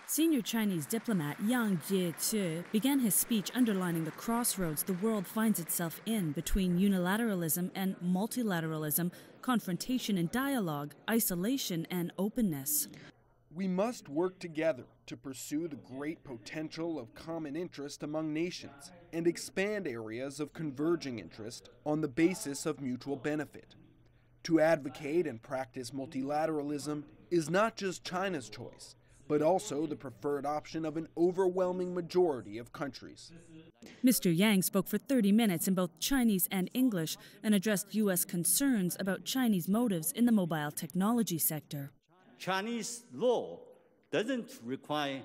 Senior Chinese diplomat Yang Jiechi began his speech underlining the crossroads the world finds itself in between unilateralism and multilateralism, confrontation and dialogue, isolation and openness. We must work together to pursue the great potential of common interest among nations and expand areas of converging interest on the basis of mutual benefit. To advocate and practice multilateralism is not just China's choice, but also the preferred option of an overwhelming majority of countries. Mr. Yang spoke for 30 minutes in both Chinese and English and addressed U.S. concerns about Chinese motives in the mobile technology sector. Chinese law doesn't require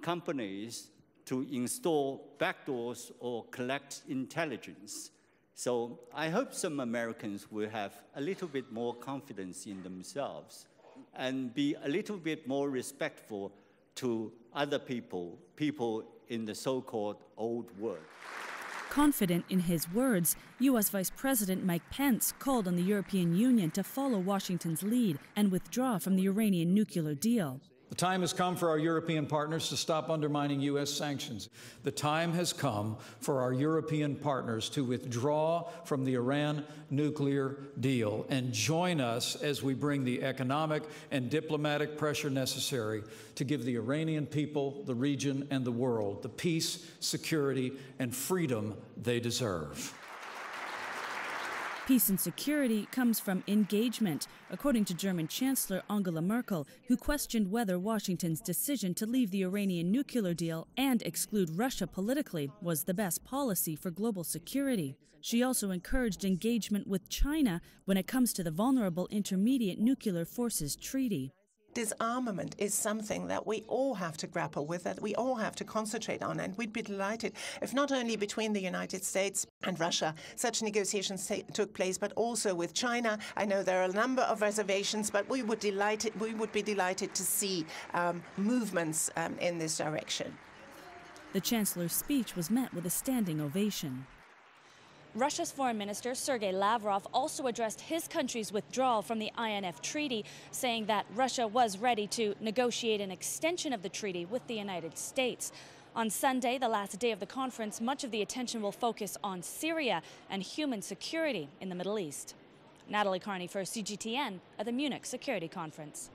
companies to install backdoors or collect intelligence. So I hope some Americans will have a little bit more confidence in themselves and be a little bit more respectful to other people in the so-called old world. Confident in his words, U.S. Vice President Mike Pence called on the European Union to follow Washington's lead and withdraw from the Iranian nuclear deal. The time has come for our European partners to stop undermining U.S. sanctions. The time has come for our European partners to withdraw from the Iran nuclear deal and join us as we bring the economic and diplomatic pressure necessary to give the Iranian people, the region, and the world the peace, security, and freedom they deserve. Peace and security comes from engagement, according to German Chancellor Angela Merkel, who questioned whether Washington's decision to leave the Iranian nuclear deal and exclude Russia politically was the best policy for global security. She also encouraged engagement with China when it comes to the Vulnerable Intermediate Nuclear Forces Treaty. Disarmament is something that we all have to grapple with, that we all have to concentrate on, and we'd be delighted if not only between the United States and Russia such negotiations took place, but also with China. I know there are a number of reservations, but we would be delighted to see movements in this direction. The Chancellor's speech was met with a standing ovation. Russia's Foreign Minister Sergei Lavrov also addressed his country's withdrawal from the INF Treaty, saying that Russia was ready to negotiate an extension of the treaty with the United States. On Sunday, the last day of the conference, much of the attention will focus on Syria and human security in the Middle East. Natalie Carney for CGTN at the Munich Security Conference.